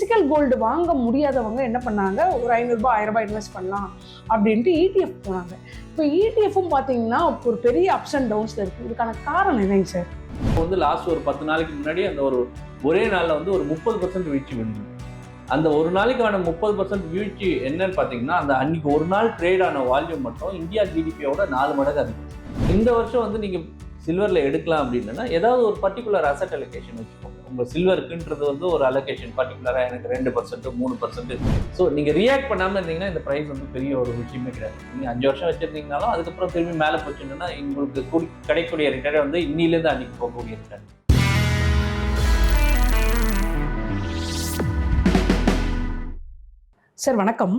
Physical gold வாங்க முடியாதவங்க என்ன பண்ணாங்க, ஒரு ரூ. 500 1000 இன்வெஸ்ட் பண்ணலாம் அப்படின்ட்டு இடிஎஃப் போனாங்க. இப்போ இடிஎஃப்பும் பார்த்தீங்கன்னா ஒரு பெரிய அப்ஸ் அண்ட் டவுன்ஸில் இருக்குது. இதுக்கான காரணம் என்னங்க சார்? இப்போ வந்து லாஸ்ட் ஒரு 10 நாளைக்கு முன்னாடி அந்த ஒரே நாளில் வந்து ஒரு 30% வீழ்ச்சி விழுந்தது. அந்த ஒரு நாளைக்கான 30% வீழ்ச்சி என்னன்னு பார்த்தீங்கன்னா, அந்த அன்னைக்கு ஒரு நாள் ட்ரேட் ஆன வால்யூம் மட்டும் இந்தியா ஜிடிபியோட 4 மடங்கு அதிகம். இந்த வருஷம் வந்து நீங்கள் சில்வரில் எடுக்கலாம் அப்படின்னா ஏதாவது ஒரு பர்டிகுலர் அசட் அலோகேஷன் வச்சுக்கோங்க. உங்கள் சில்வருக்குன்றது வந்து ஒரு அலோகேஷன் பர்டிகுலராக எனக்கு 2% 3%. ஸோ நீங்கள் ரியாக்ட் பண்ணாமல் இருந்தீங்கன்னா இந்த ப்ரைஸ் வந்து பெரிய ஒரு விஷயமே கிடையாது. நீங்கள் 5 வருஷம் வச்சுருந்தீங்கனாலும் அதுக்கப்புறம் திரும்பி மேலே போச்சுன்னா உங்களுக்கு கிடைக்கக்கூடிய ரிட்டர்ன் வந்து இன்னிலேருந்து அன்னைக்கு போகக்கூடிய ரிட்டர்ன். சார் வணக்கம்.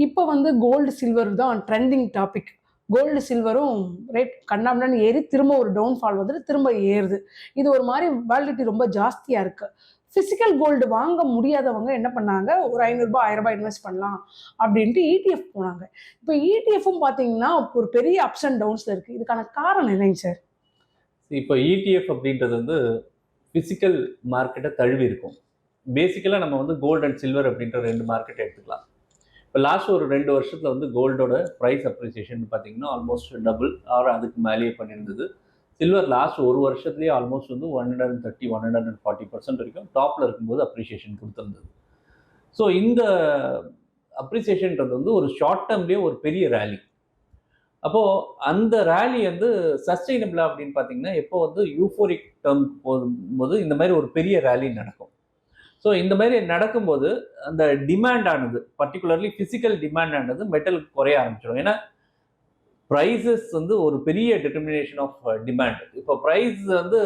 இப்போ வந்து கோல்டு சில்வர் தான் ட்ரெண்டிங் டாபிக். கோல்டு சில்வரும் ரேட் கண்ணாமண்ணு ஏறி திரும்ப ஒரு டவுன்ஃபால் வந்துட்டு திரும்ப ஏறுது. இது ஒரு மாதிரி வேலிடிட்டி ரொம்ப ஜாஸ்தியாக இருக்குது. ஃபிசிக்கல் கோல்டு வாங்க முடியாதவங்க என்ன பண்ணாங்க, ஒரு ரூ. 500 1000 இன்வெஸ்ட் பண்ணலாம் அப்படின்ட்டு இடிஎஃப் போனாங்க. இப்போ இடிஎஃப்பும் பார்த்தீங்கன்னா ஒரு பெரிய அப்ஸ் அண்ட் டவுன்ஸில் இருக்குது. இதுக்கான காரணம் என்னங்க சார்? இப்போ இடிஎஃப் அப்படின்றது வந்து ஃபிசிக்கல் மார்க்கெட்டை தழுவி இருக்கும். பேசிக்கலாக நம்ம வந்து கோல்டு அண்ட் சில்வர் அப்படின்ற 2 மார்க்கெட் எடுத்துக்கலாம். இப்போ லாஸ்ட் ஒரு 2 வருஷத்தில் வந்து கோல்டோட ப்ரைஸ் அப்ரிசியேஷன் பார்த்தீங்கன்னா ஆல்மோஸ்ட் டபுள் ஆர் அதுக்கு மேலேயே பண்ணியிருந்தது. சில்வர் லாஸ்ட் ஒரு வருஷத்துலேயே ஆல்மோஸ்ட் வந்து 130 140% வரைக்கும் டாப்பில் இருக்கும்போது அப்ரிசியேஷன் கொடுத்துருந்தது. ஸோ இந்த அப்ரிசியேஷன்றது வந்து ஒரு ஷார்ட் டேர்ம்லேயே ஒரு பெரிய ரேலி. அப்போது அந்த ரேலி வந்து சஸ்டெயினபிளா அப்படின்னு பார்த்தீங்கன்னா எப்போ வந்து யூஃபோரிக் டேர்ம் போகும்போது இந்த மாதிரி ஒரு பெரிய ரேலி நடக்கும். ஸோ இந்த மாதிரி நடக்கும்போது அந்த டிமாண்ட் ஆனது பர்டிகுலர்லி ஃபிசிக்கல் டிமாண்ட் ஆனது மெட்டல் குறைய ஆரம்பிச்சிடும். ஏன்னா ப்ரைஸஸ் வந்து ஒரு பெரிய டிட்டர்மினேஷன் ஆஃப் டிமாண்ட். இப்போ ப்ரைஸ் வந்து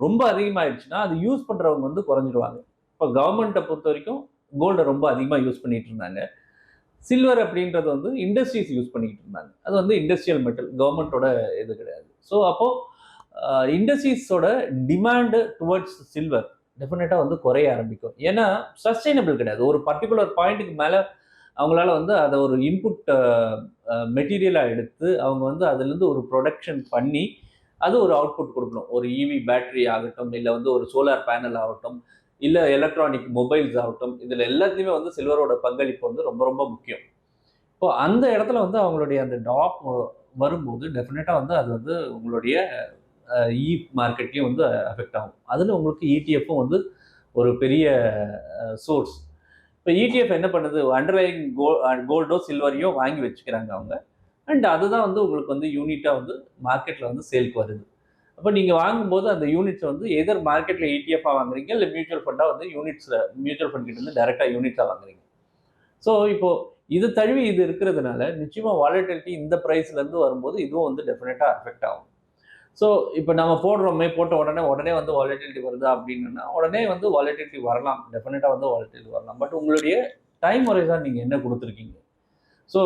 ரொம்ப அதிகமாகிடுச்சுன்னா அது யூஸ் பண்ணுறவங்க வந்து குறைஞ்சிடுவாங்க. இப்போ கவர்மெண்ட்டை பொறுத்த வரைக்கும் கோல்டை ரொம்ப அதிகமாக யூஸ் பண்ணிகிட்டு இருந்தாங்க. சில்வர் அப்படின்றது வந்து இண்டஸ்ட்ரீஸ் யூஸ் பண்ணிக்கிட்டு இருந்தாங்க. அது வந்து இண்டஸ்ட்ரியல் மெட்டல், கவர்மெண்ட்டோட இது கிடையாது. ஸோ அப்போது இண்டஸ்ட்ரீஸோட டிமாண்டு டுவர்ட்ஸ் சில்வர் டெஃபினட்டாக வந்து குறைய ஆரம்பிக்கும். ஏன்னா சஸ்டைனபிள் கிடையாது. ஒரு பர்டிகுலர் பாயிண்ட்டுக்கு மேலே அவங்களால வந்து அதை ஒரு இன்புட் மெட்டீரியலாக எடுத்து அவங்க வந்து அதுலேருந்து ஒரு ப்ரொடக்ஷன் பண்ணி அது ஒரு அவுட்புட் கொடுக்கணும். ஒரு இவி பேட்டரி ஆகட்டும், இல்லை வந்து ஒரு சோலார் பேனல் ஆகட்டும், இல்லை எலக்ட்ரானிக் மொபைல்ஸ் ஆகட்டும், இதில் எல்லாத்துலேயுமே வந்து சில்வரோட பங்களிப்பு வந்து ரொம்ப ரொம்ப முக்கியம். இப்போ அந்த இடத்துல வந்து அவங்களுடைய அந்த டாப் வரும்போது டெஃபினட்டாக வந்து அது வந்து உங்களுடைய மார்க்கெட்லேயும் வந்து அஃபெக்ட் ஆகும். அதில் உங்களுக்கு இடிஎஃப்பும் வந்து ஒரு பெரிய சோர்ஸ். இப்போ இடிஎஃப் என்ன பண்ணுது, அண்டர்லைங் கோல்டோ சில்வரையோ வாங்கி வச்சுக்கிறாங்க அவங்க. அண்ட் அதுதான் வந்து உங்களுக்கு வந்து யூனிட்டாக வந்து மார்க்கெட்டில் வந்து சேல்க்கு வருது. அப்போ நீங்கள் வாங்கும்போது அந்த யூனிட்ஸ் வந்து எதர் மார்க்கெட்டில் இடிஎஃபாக வாங்குறீங்க, இல்லை மியூச்சுவல் ஃபண்டாக வந்து மியூச்சுவல் ஃபண்ட் கிட்ட இருந்து டைரெக்டாக யூனிட்ஸாக வாங்குறீங்க. ஸோ இப்போது இது தழுவி இது இருக்கிறதுனால நிச்சயமாக வாலட்டிலிட்டி இந்த ப்ரைஸ்லேருந்து வரும்போது இதுவும் வந்து டெஃபினட்டாக அஃபெக்ட் ஆகும். ஸோ இப்போ நம்ம போட்ட உடனே வந்து வாலட்டிலிட்டி வருதா அப்படின்னா உடனே வந்து வாலட்டிலிட்டி வரலாம், டெஃபினட்டாக வந்து வாலட்டிலிட்டி வரலாம். பட் உங்களுடைய டைம் ஹொரைசான் நீங்கள் என்ன கொடுத்துருக்கீங்க? ஸோ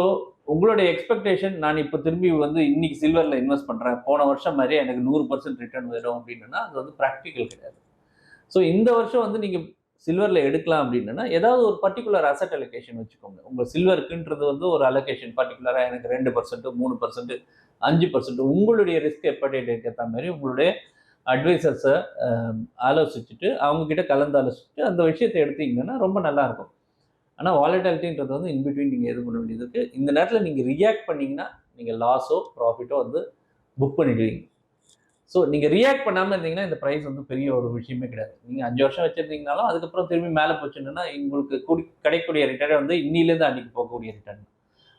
உங்களுடைய எக்ஸ்பெக்டேஷன், நான் இப்போ திரும்பி வந்து இன்னைக்கு சில்வரில் இன்வெஸ்ட் பண்ணுறேன், போன வருஷம் மாதிரியே எனக்கு 100% ரிட்டர்ன் வரும் அப்படின்னா அது வந்து ப்ராக்டிக்கல் கிடையாது. ஸோ இந்த வருஷம் வந்து நீங்கள் சில்வரில் எடுக்கலாம் அப்படின்னா ஏதாவது ஒரு பர்டிகுலர் அசட் அலோகேஷன் வச்சுக்கோங்க. உங்கள் சில்வருக்குன்றது வந்து ஒரு அலோகேஷன் பர்டிகுலராக எனக்கு 2% 3% 5% உங்களுடைய ரிஸ்க் எப்படேட்டுக்கு ஏற்ற மாதிரி உங்களுடைய அட்வைசர்ஸை ஆலோசிச்சுட்டு அவங்கக்கிட்ட கலந்து ஆலோசிச்சுட்டு அந்த விஷயத்தை எடுத்தீங்கன்னா ரொம்ப நல்லாயிருக்கும். ஆனால் வாலட்டிலிட்டின்றது வந்து இன்பிட்வீன் நீங்கள் எது பண்ண வேண்டியது இருக்குது. இந்த நேரத்தில் நீங்கள் ரியாக்ட் பண்ணிங்கன்னா நீங்கள் லாஸோ ப்ராஃபிட்டோ வந்து புக் பண்ணிடுவீங்க. ஸோ நீங்கள் ரியாக்ட் பண்ணாமல் இருந்தீங்கன்னா இந்த ப்ரைஸ் வந்து பெரிய ஒரு விஷயமே கிடையாது. நீங்கள் 5 வருஷம் வச்சுருந்தீங்கனாலும் அதுக்கப்புறம் திரும்பி மேலே போச்சுன்னா உங்களுக்கு கிடைக்கக்கூடிய ரிட்டர்ன் வந்து இன்னிலேருந்து அன்றைக்கி போகக்கூடிய ரிட்டர்ன்.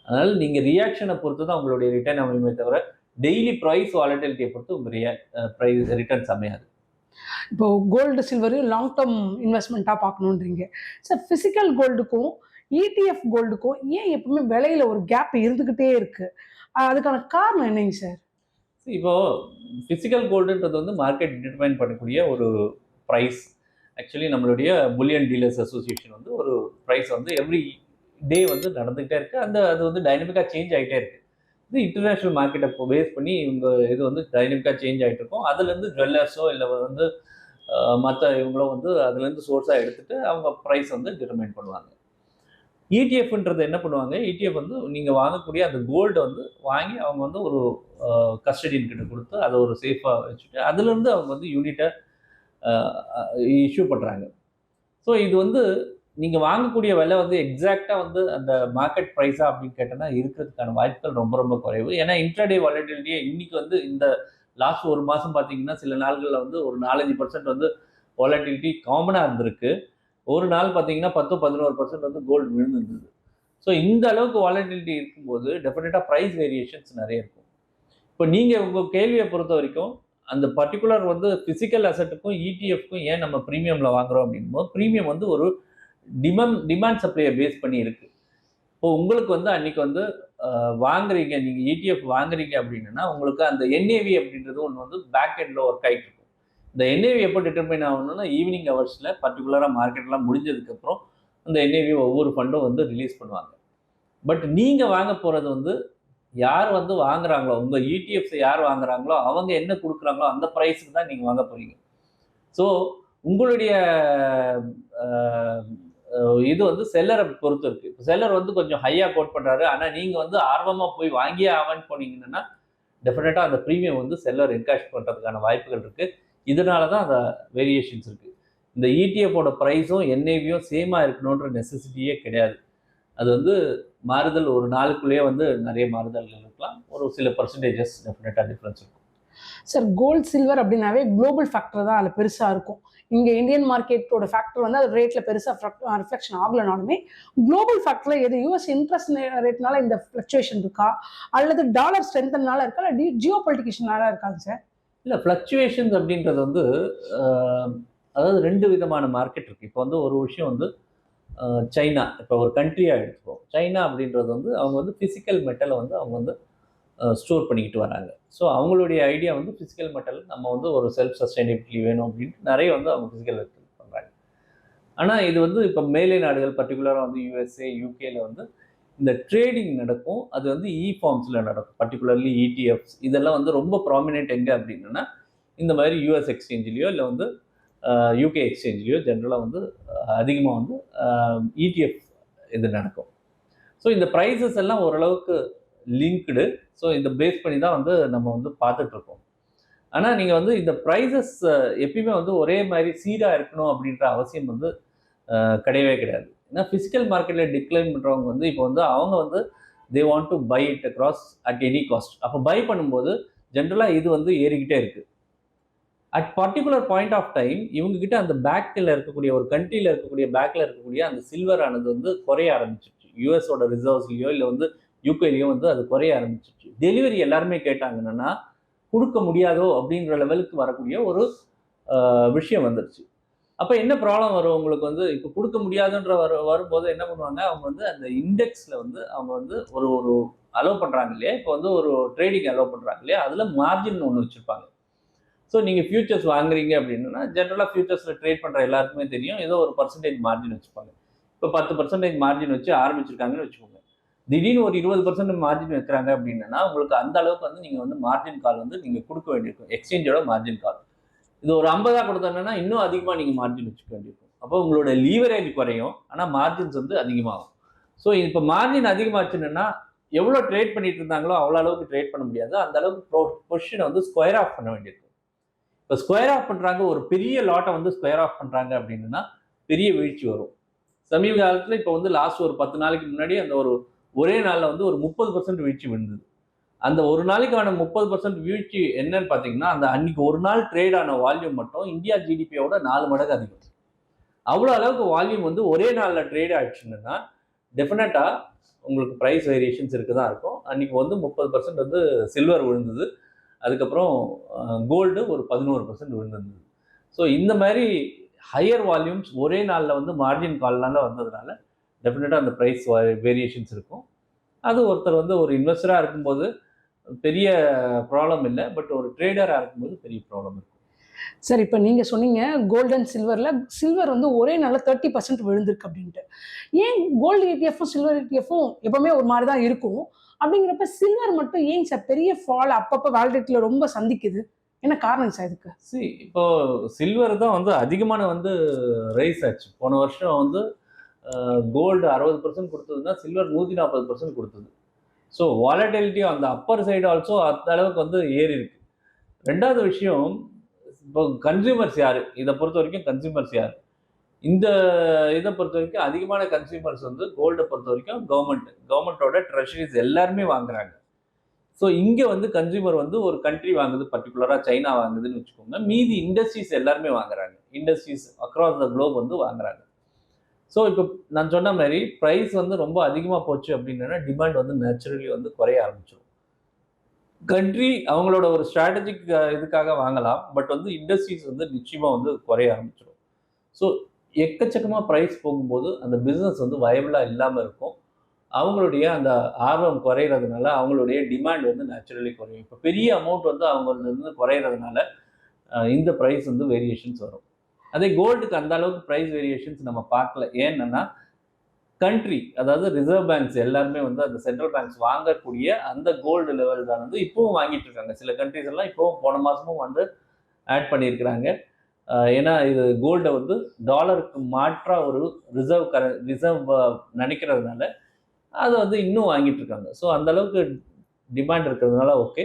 அதனால் நீங்கள் ரியாக்ஷனை பொறுத்து தான் உங்களுடைய ரிட்டர்ன் அமையுமே தவிர டெய்லி ப்ரைஸ் வாலட்டிலிட்டியை பொறுத்து உங்கள் ப்ரைஸ் ரிட்டர்ன்ஸ் அமையாது. இப்போ கோல்டு சில்வரையும் லாங் டேர்ம் இன்வெஸ்ட்மெண்ட்டாக பார்க்கணுன்றீங்க சார். ஃபிசிக்கல் கோல்டுக்கும் இடிஎஃப் கோல்டுக்கும் ஏன் எப்பவுமே விலையில ஒரு கேப் இருந்துக்கிட்டே இருக்கு? அதுக்கான காரணம் என்னங்க சார்? இப்போது ஃபிசிக்கல் கோல்டுன்றது வந்து மார்க்கெட் டிட்டர்மைன் பண்ணக்கூடிய ஒரு ப்ரைஸ். ஆக்சுவலி நம்மளுடைய புல்லியன் டீலர்ஸ் அசோசியேஷன் வந்து ஒரு ப்ரைஸ் வந்து எவ்ரி டே வந்து நடந்துகிட்டே இருக்குது. அது வந்து டைனமிக்காக சேஞ்ச் ஆகிட்டே இருக்குது. இது இன்டர்நேஷ்னல் மார்க்கெட்டை பேஸ் பண்ணி இவங்க இது வந்து டைனமிக்காக சேஞ்ச் ஆகிட்டு இருக்கும். அதுலேருந்து ஜுவல்லர்ஸோ இல்லை வந்து மற்ற இவங்களும் வந்து அதுலேருந்து சோர்ஸாக எடுத்துகிட்டு அவங்க ப்ரைஸ் வந்து டிட்டர்மைன் பண்ணுவாங்க. இடிஎஃப்ன்றது என்ன பண்ணுவாங்க, இடிஎஃப் வந்து நீங்கள் வாங்கக்கூடிய அந்த கோல்டை வந்து வாங்கி அவங்க வந்து ஒரு கஸ்டடியன் கிட்ட கொடுத்து அதை ஒரு சேஃபாக வச்சுட்டு அதுலேருந்து அவங்க வந்து யூனிட்டை இஷ்யூ பண்ணுறாங்க. ஸோ இது வந்து நீங்கள் வாங்கக்கூடிய விலை வந்து எக்ஸாக்டாக வந்து அந்த மார்க்கெட் ப்ரைஸா அப்படின்னு கேட்டோன்னா இருக்கிறதுக்கான வாய்ப்புகள் ரொம்ப ரொம்ப குறைவு. ஏன்னா இன்ட்ராடே வாலட்டிலிட்டியே இன்னைக்கு வந்து இந்த லாஸ்ட் ஒரு மாதம் பார்த்தீங்கன்னா சில நாள்களில் வந்து ஒரு 4-5% வந்து வாலட்டிலிட்டி காமனாக இருந்திருக்கு. ஒரு நாள் பார்த்தீங்கன்னா 10-11% வந்து கோல்டு விழுந்திருந்தது. ஸோ இந்த அளவுக்கு வாலட்டிலிட்டி இருக்கும்போது டெஃபினட்டாக ப்ரைஸ் வேரியேஷன்ஸ் நிறைய இருக்கும். இப்போ நீங்கள் உங்கள் கேள்வியை பொறுத்த வரைக்கும் அந்த பர்டிகுலர் வந்து ஃபிசிக்கல் அசெட்டுக்கும் இடிஎஃப்க்கும் ஏன் நம்ம ப்ரீமியமில் வாங்குறோம் அப்படின்போது ப்ரீமியம் வந்து ஒரு டிமாண்ட் சப்ளையை பேஸ் பண்ணி இருக்கு. இப்போ உங்களுக்கு வந்து அன்னைக்கு வந்து வாங்குறீங்க, நீங்க இடிஎஃப் வாங்குறீங்க அப்படின்னா உங்களுக்கு அந்த என்ஏவி அப்படின்றது ஒன்று வந்து பேக் எண்ட்ல ஒர்க் ஆகிட்டு இருக்கும். இந்த என்ஏவி எப்போ டிட்டர்மைன் ஆகணும்னா ஈவினிங் ஹவர்ஸ்ல பர்டிகுலராக மார்க்கெட்லாம் முடிஞ்சதுக்கு அப்புறம் அந்த என்ஏவி ஒவ்வொரு ஃபண்டும் வந்து ரிலீஸ் பண்ணுவாங்க. பட் நீங்க வாங்க போறது வந்து யார் வந்து வாங்குறாங்களோ, உங்க இடிஎஃப்ஸ் யார் வாங்குறாங்களோ அவங்க என்ன கொடுக்குறாங்களோ அந்த ப்ரைஸுக்கு தான் நீங்க வாங்க போறீங்க. ஸோ உங்களுடைய இது வந்து செல்லரை பொறுத்து இருக்கு. செல்லர் வந்து கொஞ்சம் ஹையா கோட் பண்றாரு. ஆனா நீங்க வந்து ஆர்வமா போய் வாங்கியே ஆவன்னு போனீங்கன்னா டெஃபினட்டா அந்த பிரீமியம் வந்து செல்லர் என்கேஷ் பண்றதுக்கான வாய்ப்புகள் இருக்கு. இதனால தான் அந்த வேரியேஷன்ஸ் இருக்கு. இந்த இடிஎஃப்போட பிரைஸும் என்ஏவியும் சேமா இருக்கணுன்ற நெசசிட்டியே கிடையாது. அது வந்து மாறுதல் ஒரு நாளுக்குள்ளேயே வந்து நிறைய மாறுதல்கள் இருக்கலாம். ஒரு சில பெர்சன்டேஜஸ் டெஃபினட்டா டிஃபரன்ஸ் இருக்கும். சார் கோல்ட், சில்வர் அப்படின்னாவே குளோபல் ஃபேக்டர் தான் அதில் பெருசாக இருக்கும். இங்கே இந்தியன் மார்க்கெட்டோட ஃபேக்டர் வந்து அது ரேட்டில் பெருசாக ரிஃப்ளெக்ஷன் ஆகலைனாலுமே குளோபல் ஃபேக்டரில் எது யூஎஸ் இன்ட்ரெஸ்ட் ரேட்னால இந்த ஃப்ளக்சுவேஷன் இருக்கா, அல்லது டாலர் ஸ்ட்ரென்த்னால இருக்கா, இல்லை ஜியோ பொலிட்டிகேஷனால இருக்காங்க சார்? இல்லை, ஃப்ளக்சுவேஷன்ஸ் அப்படின்றது வந்து அதாவது ரெண்டு விதமான மார்க்கெட் இருக்குது. இப்போ வந்து ஒரு விஷயம் வந்து சைனா, இப்போ ஒரு கண்ட்ரியாக எடுத்துப்போம். சைனா அப்படின்றது வந்து அவங்க வந்து ஃபிசிக்கல் மெட்டலை வந்து அவங்க வந்து ஸ்டோர் பண்ணிக்கிட்டு வராங்க. ஸோ அவங்களுடைய ஐடியா வந்து ஃபிசிக்கல் மெட்டல் நம்ம வந்து ஒரு செல்ஃப் சஸ்டைனபிலிட்டி வேணும் அப்படின்ட்டு நிறைய வந்து அவங்க ஃபிசிக்கல் மெட்டல் பண்ணுறாங்க. ஆனால் இது வந்து இப்போ மேலை நாடுகள் பர்டிகுலராக வந்து யூஎஸ்ஏ, யூகேல வந்து இந்த ட்ரேடிங் நடக்கும். அது வந்து ஃபார்ம்ஸில் நடக்கும். பர்டிகுலர்லி இடிஎஃப்ஸ் இதெல்லாம் வந்து ரொம்ப ப்ராமினென்ட் எங்கே அப்படின்னா இந்த மாதிரி யூஎஸ் எக்ஸ்சேஞ்சிலையோ இல்லை வந்து யூகே எக்ஸ்சேஞ்சிலையோ ஜென்ரலாக வந்து அதிகமாக வந்து இடிஎஃப் இது நடக்கும். ஸோ இந்த ப்ரைஸஸ் எல்லாம் ஓரளவுக்கு லிங்க்டு. ஸோ இந்த பேஸ் பண்ணி தான் வந்து நம்ம வந்து பார்த்துட்ருக்கோம். ஆனால் நீங்கள் வந்து இந்த ப்ரைஸஸ் எப்பயுமே வந்து ஒரே மாதிரி சீராக இருக்கணும் அப்படின்ற அவசியம் வந்து கிடையவே கிடையாது. ஏன்னா ஃபிசிக்கல் மார்க்கெட்டில் டிக்ளைன் பண்ணுறவங்க வந்து இப்போ வந்து அவங்க வந்து they want to buy it across at any cost. அப்போ பை பண்ணும்போது ஜென்ரலாக இது வந்து ஏறிக்கிட்டே இருக்குது. At particular point of time இவங்ககிட்ட அந்த பேக்கில் இருக்கக்கூடிய ஒரு கண்ட்ரியில் இருக்கக்கூடிய பேக்கில் இருக்கக்கூடிய அந்த சில்வர் ஆனது வந்து குறைய ஆரம்பிச்சிருச்சு. யூஎஸோட ரிசர்வ்ஸ்லையோ இல்லை வந்து யூகேலையோ வந்து அது குறைய ஆரம்பிச்சிருச்சு. டெலிவரி எல்லாருமே கேட்டாங்க என்னன்னா கொடுக்க முடியாதோ அப்படின்ற லெவலுக்கு வரக்கூடிய ஒரு விஷயம் வந்துருச்சு. அப்போ என்ன ப்ராப்ளம் வரும் உங்களுக்கு வந்து இப்போ கொடுக்க முடியாதுன்ற வரும்போது என்ன பண்ணுவாங்க, அவங்க வந்து அந்த இண்டெக்ஸில் வந்து அவங்க வந்து ஒரு ஒரு அலோவ் பண்ணுறாங்க இல்லையா, இப்போ வந்து ஒரு ட்ரேடிங் அலோவ் பண்ணுறாங்க இல்லையா, அதில் மார்ஜின் ஒன்று வச்சுருப்பாங்க. ஸோ நீங்கள் ஃபியூச்சர்ஸ் வாங்குறீங்க அப்படின்னா ஜென்ரலாக ஃபியூச்சர்ஸில் ட்ரேட் பண்ணுற எல்லாருக்குமே தெரியும் ஏதோ ஒரு பர்சன்டேஜ் மார்ஜின் வச்சுப்பாங்க. இப்போ 10% மார்ஜின் வச்சு ஆரம்பிச்சிருக்காங்கன்னு வச்சுக்கோங்க. திடீர்னு ஒரு 20% மார்ஜின் வைக்கிறாங்க அப்படின்னா உங்களுக்கு அந்த அளவுக்கு வந்து நீங்கள் வந்து மார்ஜின் கால் வந்து நீங்கள் கொடுக்க வேண்டியிருக்கும். எக்ஸ்சேஞ்சோட மார்ஜின் கால் இது ஒரு 50 கொடுத்தோன்னா இன்னும் அதிகமாக நீங்கள் மார்ஜின் வச்சுக்க வேண்டியிருக்கும். அப்போ உங்களோட லீவரேஜ் குறையும், ஆனால் மார்ஜின்ஸ் வந்து அதிகமாகும். ஸோ இப்போ மார்ஜின் அதிகமாச்சுன்னா எவ்வளோ ட்ரேட் பண்ணிட்டு இருந்தாங்களோ அவ்வளோ அளவுக்கு ட்ரேட் பண்ண முடியாது. அந்த அளவுக்கு பொசிஷனை வந்து ஸ்கொயர் ஆஃப் பண்ண வேண்டியிருக்கும். இப்போ ஸ்கொயர் ஆஃப் பண்ணுறாங்க, ஒரு பெரிய லாட்டை வந்து ஸ்கொயர் ஆஃப் பண்ணுறாங்க அப்படின்னா பெரிய வீழ்ச்சி வரும். சமீப காலத்தில் இப்போ வந்து லாஸ்ட் ஒரு 10 நாளைக்கு முன்னாடி அந்த ஒரே நாளில் வந்து ஒரு 30% வீழ்ச்சி விழுந்தது. அந்த ஒரு நாளைக்கான 30% வீழ்ச்சி என்னன்னு பார்த்தீங்கன்னா அந்த அன்னைக்கு ஒரு நாள் ட்ரேட் ஆன வால்யூம் மட்டும் இந்தியா ஜிடிபியோட 4 மடங்கு அதிகம். அவ்வளோ அளவுக்கு வால்யூம் வந்து ஒரே நாளில் ட்ரேட் ஆயிடுச்சுன்னா டெஃபினட்டாக உங்களுக்கு ப்ரைஸ் வேரியேஷன்ஸ் இருக்க தான் இருக்கும். அன்றைக்கி வந்து 30% வந்து சில்வர் விழுந்தது. அதுக்கப்புறம் கோல்டு ஒரு 11% விழுந்தது. ஸோ இந்த மாதிரி ஹையர் வால்யூம்ஸ் ஒரே நாளில் வந்து மார்ஜின் கால்னால வந்ததுனால டெஃபினட்டாக அந்த ப்ரைஸ் வேரியேஷன்ஸ் இருக்கும். அது ஒருத்தர் வந்து ஒரு இன்வெஸ்டராக இருக்கும்போது பெரிய ப்ராப்ளம் இல்லை, பட் ஒரு ட்ரேடராக இருக்கும்போது பெரிய ப்ராப்ளம் இருக்கும். சார் இப்போ நீங்கள் சொன்னீங்க கோல்டு அண்ட் சில்வர் வந்து ஒரே நாளில் 30% விழுந்திருக்கு அப்படின்ட்டு. ஏன் கோல்டு இடிஎஃப்பும் சில்வர் இடிஎஃப்பும் எப்பவுமே ஒரு மாதிரி தான் இருக்கும், அப்படிங்கிறப்ப சில்வர் மட்டும் ஏன் சார் பெரிய ஃபால் அப்பப்போ வேலிடிட்டியில் ரொம்ப சந்திக்குது? என்ன காரணம் சார் இதுக்கு? இப்போ சில்வர் தான் வந்து அதிகமான வந்து ரைஸ் ஆச்சு. போன வருஷம் வந்து கோல்டு 60% கொடுத்ததுன்னா சில்வர் 140% கொடுத்தது. ஸோ வாலட்டிலிட்டி அந்த அப்பர் சைடு ஆல்சோ அந்த அளவுக்கு வந்து ஏறி இருக்கு. ரெண்டாவது விஷயம், இப்போ கன்சியூமர்ஸ் யார், இதை பொறுத்த வரைக்கும் கன்சியூமர்ஸ் யார், இந்த இதை பொறுத்த வரைக்கும் அதிகமான கன்சியூமர்ஸ் வந்து கோல்டை பொறுத்த வரைக்கும் கவர்மெண்ட்டோட ட்ரெஷரிஸ் எல்லாருமே வாங்குறாங்க. ஸோ இங்கே வந்து கன்சியூமர் வந்து ஒரு கண்ட்ரி வாங்குது, பர்டிகுலராக சைனா வாங்குதுன்னு வச்சுக்கோங்க, மீதி இண்டஸ்ட்ரீஸ் எல்லாருமே வாங்குறாங்க. இண்டஸ்ட்ரீஸ் அக்ராஸ் த குளோப் வந்து வாங்குறாங்க. ஸோ இப்போ நான் சொன்ன மாதிரி ப்ரைஸ் வந்து ரொம்ப அதிகமாக போச்சு அப்படின்னா டிமாண்ட் வந்து நேச்சுரலி வந்து குறைய ஆரம்பிச்சிடும். கண்ட்ரி அவங்களோட ஒரு ஸ்ட்ராட்டஜிக் இதுக்காக வாங்கலாம், பட் வந்து இண்டஸ்ட்ரீஸ் வந்து நிச்சயமாக வந்து குறைய ஆரம்பிச்சிடும். ஸோ எக்கச்சக்கமாக ப்ரைஸ் போகும்போது அந்த பிஸ்னஸ் வந்து வயபிளாக இல்லாமல் இருக்கும். அவங்களுடைய அந்த ஆர்வம் குறையிறதுனால அவங்களுடைய டிமாண்ட் வந்து நேச்சுரலி குறையும். இப்போ பெரிய அமௌண்ட் வந்து அவங்களுக்கு குறையிறதுனால இந்த ப்ரைஸ் வந்து வேரியேஷன்ஸ் வரும். அதே கோல்டுக்கு அந்த அளவுக்கு ப்ரைஸ் வேரியேஷன்ஸ் நம்ம பார்க்கல. ஏன்னா கண்ட்ரி, அதாவது ரிசர்வ் பேங்க்ஸ் எல்லாருமே வந்து அந்த சென்ட்ரல் பேங்க்ஸ் வாங்கக்கூடிய அந்த கோல்டு லெவல் தான் வந்து இப்பவும் வாங்கிட்டு இருக்காங்க. சில கண்ட்ரிஸ் எல்லாம் இப்பவும் போன மாசமும் வந்து ஆட் பண்ணியிருக்கிறாங்க. ஏன்னா இது கோல்டை வந்து டாலருக்கு மாற்றா ஒரு ரிசர்வ் நினைக்கிறதுனால அதை வந்து இன்னும் வாங்கிட்டு இருக்காங்க. ஸோ அந்த அளவுக்கு டிமாண்ட் இருக்கிறதுனால ஓகே.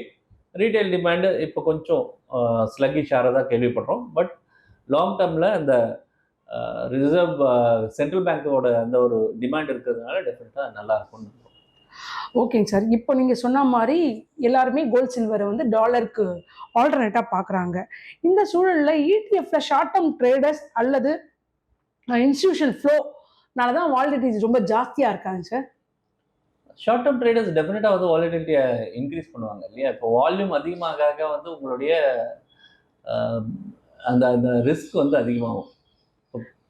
ரீட்டைல் டிமாண்டு இப்போ கொஞ்சம் ஸ்லக்கிஷ் ஆகிறதா கேள்விப்படுறோம். பட் லாங் டேர்மில் அந்த ரிசர்வ் சென்ட்ரல் பேங்கோட அந்த ஒரு டிமாண்ட் இருக்கிறதுனால டெஃபினட்டாக நல்லா இருக்கும்னு. ஓகேங்க சார். இப்போ நீங்க சொன்ன மாரி எல்லாருமே கோல்ட் சில்வரை வந்து டாலருக்கு ஆல்டர்னேட்டா பார்க்குறாங்க. இந்த சூழல்ல இடிஎஃப்ல ஷார்ட் டெர்ம் ட்ரேடர்ஸ் அல்லது இன்ஸ்டிடியூஷனல் ஃப்ளோனால தான் வாலிடிட்டிஸ் ரொம்ப ஜாஸ்தியா இருக்காங்க சார். ஷார்ட் டேர்ம் ட்ரேடர்ஸ் டெஃபினட்டாக வந்து வாலிட்டிலிட்டியை இன்க்ரீஸ் பண்ணுவாங்க இல்லையா? இப்போ வால்யூம் அதிகமாக வந்து உங்களுடைய அந்த அந்த ரிஸ்க் வந்து அதிகமாகும்.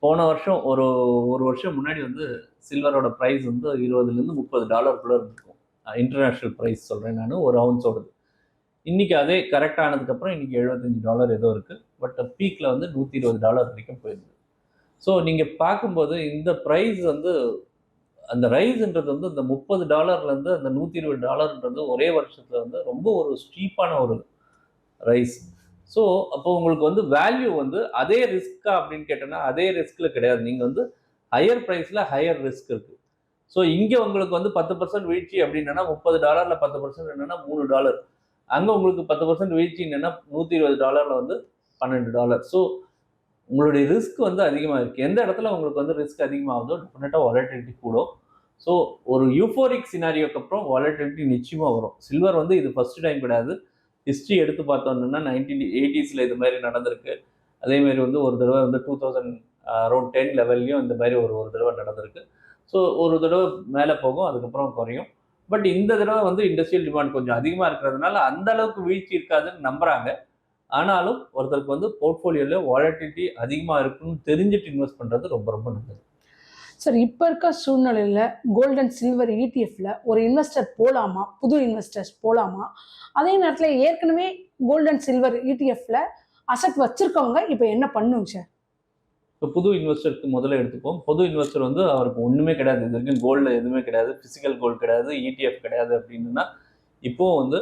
போன வருஷம் ஒரு ஒரு வருஷம் முன்னாடி வந்து சில்வரோட ப்ரைஸ் வந்து $20 $30 இருந்திருக்கும். இன்டர்நேஷ்னல் ப்ரைஸ் சொல்கிறேன் நான், ஒரு அவுன்ஸோடது. இன்றைக்கி அதே கரெக்ட் ஆனதுக்கப்புறம் இன்றைக்கி $75 ஏதோ இருக்குது. பட் பீக்கில் வந்து $120 வரைக்கும் போயிருது. ஸோ நீங்கள் பார்க்கும்போது இந்த ப்ரைஸ் வந்து அந்த ரைஸ்ன்றது வந்து இந்த $30 அந்த $120 ஒரே வருஷத்தில் வந்து ரொம்ப ஒரு ஸ்டீப்பான ஒரு ரைஸ். ஸோ அப்போ உங்களுக்கு வந்து வேல்யூ வந்து அதே ரிஸ்க்கா அப்படின்னு கேட்டோன்னா அதே ரிஸ்கில் கிடையாது. நீங்கள் வந்து ஹையர் ப்ரைஸில் ஹையர் ரிஸ்க் இருக்குது. ஸோ இங்கே உங்களுக்கு வந்து 10% வீழ்ச்சி அப்படின்னா $30 10% என்னன்னா $3. அங்கே உங்களுக்கு 10% வீழ்ச்சி என்னன்னா $120 வந்து $12. ஸோ உங்களுடைய ரிஸ்க் வந்து அதிகமாக இருக்குது. எந்த இடத்துல உங்களுக்கு வந்து ரிஸ்க் அதிகமாகுதோ டெஃபினட்டாக வாலட்டிலிட்டி கூடும். ஸோ ஒரு யூஃபோரிக் சினாரியோக்கு அப்புறம் வாலட்டிலிட்டி நிச்சயமாக வரும். சில்வர் வந்து இது ஃபர்ஸ்ட் டைம் கிடையாது. ஹிஸ்ட்ரி எடுத்து பார்த்தோம்னா 1980s இது மாதிரி நடந்திருக்கு. அதேமாரி வந்து ஒரு தடவை வந்து 2000 அரௌண்ட் 10 லெவல்லையும் இந்த மாதிரி ஒரு ஒரு தடவை நடந்திருக்கு. ஸோ ஒரு தடவை மேலே போகும், அதுக்கப்புறம் குறையும். பட் இந்த தடவை வந்து இண்டஸ்ட்ரியல் டிமாண்ட் கொஞ்சம் அதிகமாக இருக்கிறதுனால அந்த அளவுக்கு வீழ்ச்சி இருக்காதுன்னு நம்புறாங்க. ஆனாலும் ஒருத்தருக்கு வந்து போர்ட்ஃபோலியோவில் வாலட்டிலிட்டி அதிகமாக இருக்குன்னு தெரிஞ்சுட்டு இன்வெஸ்ட் பண்ணுறது ரொம்ப ரொம்ப நல்லது. சார் இப்போ இருக்க சூழ்நிலையில் கோல்ட் அண்ட் சில்வர் இடிஎஃப்ல ஒரு இன்வெஸ்டர் போகலாமா? புது இன்வெஸ்டர்ஸ் போகலாமா? அதே நேரத்தில் ஏற்கனவே கோல்ட் அண்ட் சில்வர் இடிஎஃப்ல அசட் வச்சிருக்கவங்க இப்போ என்ன பண்ணுங்க சார்? இப்போ புது இன்வெஸ்டருக்கு முதல்ல எடுத்துப்போம். புது இன்வெஸ்டர் வந்து அவருக்கு ஒன்றுமே கிடையாது, இது வரைக்கும் கோல்டில் எதுவுமே கிடையாது, ஃபிசிக்கல் கோல்டு கிடையாது, இடிஎஃப் கிடையாது அப்படின்னா இப்போது வந்து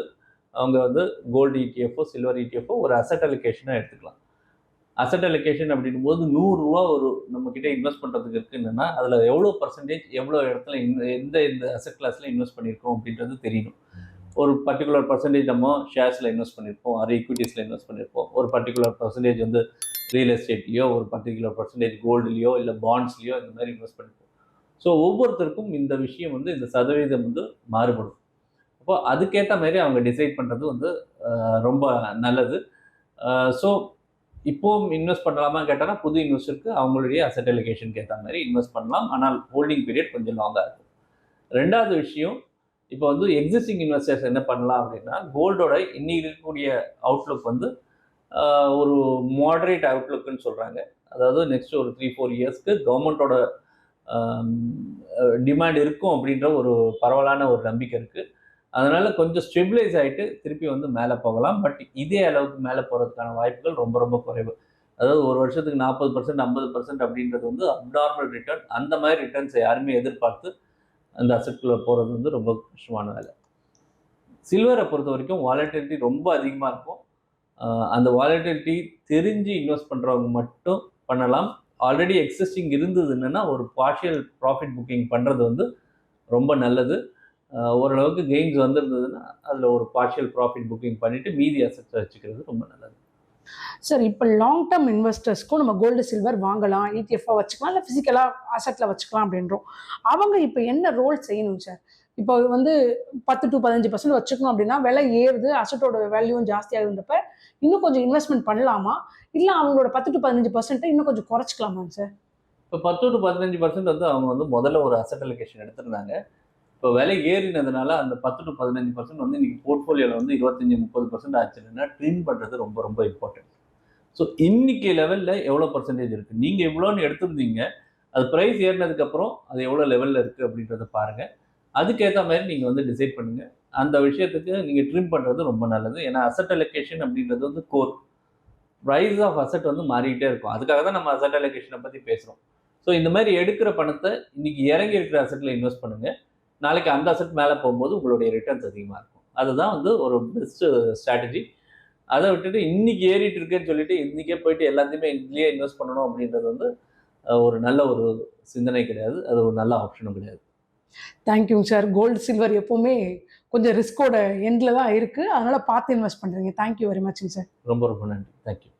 அவங்க வந்து கோல்டு இடிஎஃப்ஓ சில்வர் இடிஎஃப்ஓ ஒரு அசட் அலோகேஷனாக எடுத்துக்கலாம். அசட் அலோகேஷன் அப்படின்னும் போது $100 ஒரு நம்மக்கிட்ட இன்வெஸ்ட் பண்ணுறதுக்கு இருக்குன்னா அதில் எவ்வளோ பர்சன்டேஜ் எவ்வளோ இடத்துல எந்த அசட் கிளாஸில் இன்வெஸ்ட் பண்ணியிருக்கோம் அப்படின்றது தெரியணும். ஒரு பர்டிகுலர் பர்சன்டேஜ் நம்ம ஷேர்ஸில் இன்வெஸ்ட் பண்ணியிருப்போம், அது ஈக்விட்டிஸில் இன்வெஸ்ட் பண்ணியிருப்போம், ஒரு பர்டிகுலர் பர்சன்டேஜ் வந்து ரியல் எஸ்டேட்லேயோ, ஒரு பர்டிகுலர் பர்சன்டேஜ் கோல்டுலேயோ இல்லை பாண்ட்ஸ்லேயோ இந்த மாதிரி இன்வெஸ்ட் பண்ணியிருப்போம். ஸோ ஒவ்வொருத்தருக்கும் இந்த விஷயம் வந்து இந்த சதவீதம் வந்து மாறுபடும். அப்போ அதுக்கேற்ற மாதிரி அவங்க டிசைட் பண்ணுறது வந்து ரொம்ப நல்லது. ஸோ இப்போவும் இன்வெஸ்ட் பண்ணலாமா கேட்டால் புது இன்வெஸ்டருக்கு அவங்களுடைய அசட் அலோகேஷனுக்கு ஏற்ற மாதிரி இன்வெஸ்ட் பண்ணலாம். ஆனால் ஹோல்டிங் பீரியட் கொஞ்சம் லாங்காக இருக்கும். ரெண்டாவது விஷயம், இப்போ வந்து எக்ஸிஸ்டிங் இன்வெஸ்டர்ஸ் என்ன பண்ணலாம் அப்படின்னா கோல்டோட இன்னைக்கு இருக்கக்கூடிய அவுட்லுக் வந்து ஒரு மாடரேட் அவுட்லுக்குன்னு சொல்கிறாங்க. அதாவது நெக்ஸ்ட் ஒரு 3-4 இயர்ஸ்க்கு கவர்மெண்ட்டோட டிமாண்ட் இருக்கும் அப்படின்ற ஒரு பரவலான ஒரு நம்பிக்கை இருக்குது. அதனால் கொஞ்சம் ஸ்டெபிலைஸ் ஆகிட்டு திருப்பி வந்து மேலே போகலாம். பட் இதே அளவுக்கு மேலே போகிறதுக்கான வாய்ப்புகள் ரொம்ப ரொம்ப குறைவு. அதாவது ஒரு வருஷத்துக்கு 40% 50% அப்படின்றது வந்து அப்நார்மல் ரிட்டர்ன். அந்த மாதிரி ரிட்டர்ன்ஸை யாருமே எதிர்பார்த்து அந்த அசெட்குள்ளே போகிறது வந்து ரொம்ப கஷ்டமான வேலை. சில்வரை பொறுத்த வரைக்கும் வாலட்டிலிட்டி ரொம்ப அதிகமாக இருக்கும். அந்த வாலட்டிலிட்டி தெரிஞ்சு இன்வெஸ்ட் பண்ணுறவங்க மட்டும் பண்ணலாம். ஆல்ரெடி எக்ஸிஸ்டிங் இருந்ததுன்னா ஒரு பார்ஷியல் ப்ராஃபிட் புக்கிங் பண்ணுறது வந்து ரொம்ப நல்லது. ஓரளவுக்கு கெயின்ஸ் வந்திருந்ததுன்னா அதில் ஒரு பார்ஷியல் ப்ராஃபிட் புக்கிங் பண்ணிவிட்டு மீதி அசெட்ஸை வச்சுக்கிறது ரொம்ப நல்லது. சார் இப்போ லாங் டேர்ம் இன்வெஸ்டர்ஸ்க்கும் நம்ம கோல்டு சில்வர் வாங்கலாம், இடிஎஃப்ஆ வச்சுக்கலாம், இல்லை ஃபிசிக்கலாக அசெட்டில் வச்சுக்கலாம் அப்படின்றோம். அவங்க இப்போ என்ன ரோல் செய்யணும் சார்? இப்போ வந்து 10 to 15% வச்சுக்கணும் அப்படின்னா, விலை ஏறுது, அசட்டோட வேல்யூவும் ஜாஸ்தி ஆகுதுன்றப்ப, இன்னும் கொஞ்சம் இன்வெஸ்ட்மென்ட் பண்ணலாமா? இல்ல அவங்களோட 10 to 15% இன்னும் கொஞ்சம் குறைச்சுக்கலாமாங்க சார்? இப்போ 10 to 15% வந்து அவங்க வந்து முதல்ல ஒரு அசெட் அலோகேஷன் எடுத்திருந்தாங்க. இப்போ விலை ஏறினதுனால அந்த 10 to 15% வந்து இன்னைக்கு போர்ட்ஃபோலியோல வந்து 25-30% ஆச்சுன்னா ட்ரிம் பண்றது ரொம்ப ரொம்ப இம்பார்ட்டன்ட். ஸோ இன்னைக்கு லெவல்ல எவ்வளோ பர்சன்டேஜ் இருக்கு? நீங்க இவ்வளோன்னு எடுத்திருந்தீங்க. அது பிரைஸ் ஏறினதுக்கு அப்புறம் அது எவ்வளோ லெவல்ல இருக்கு அப்படின்றத பாருங்க. அதுக்கேத்த மாதிரி நீங்க வந்து டிசைட் பண்ணுங்க. அந்த விஷயத்துக்கு நீங்க ட்ரிம் பண்றது ரொம்ப நல்லது. ஏன்னா அசெட் அலோகேஷன் அப்படின்றது வந்து கோர். பிரைஸ் ஆஃப் அசெட் வந்து மாறிக்கிட்டே இருக்கும். அதுக்காக தான் நம்ம அசெட் அலோகேஷனை பத்தி பேசுறோம். ஸோ இந்த மாதிரி எடுக்கிற பணத்தை இன்னைக்கு இறங்கி இருக்கிற அசெட்ல இன்வெஸ்ட் பண்ணுங்க. நாளைக்கு அந்த அசெட் மேலே போகும்போது உங்களுடைய ரிட்டர்ன்ஸ் அதிகமாக இருக்கும். அதுதான் வந்து ஒரு பெஸ்ட் ஸ்ட்ராட்டஜி. அதை விட்டுட்டு இன்னைக்கு ஏறிட்டு இருக்கேன்னு சொல்லிட்டு இன்னைக்கே போயிட்டு எல்லாத்தையுமே இதுலயே இன்வெஸ்ட் பண்ணணும் அப்படின்றது வந்து ஒரு நல்ல ஒரு சிந்தனை கிடையாது. அது ஒரு நல்ல ஆப்ஷனும் கிடையாது. தேங்க்யூங்க சார். கோல்டு, சில்வர் எப்பவுமே கொஞ்சம் ரிஸ்க்கோட எண்ட்ல தான் இருக்கு. அதனால பார்த்து இன்வெஸ்ட் பண்றீங்க. தேங்க் யூ வெரி மச்ங்க சார். ரொம்ப ரொம்ப நன்றி. தேங்க்யூ.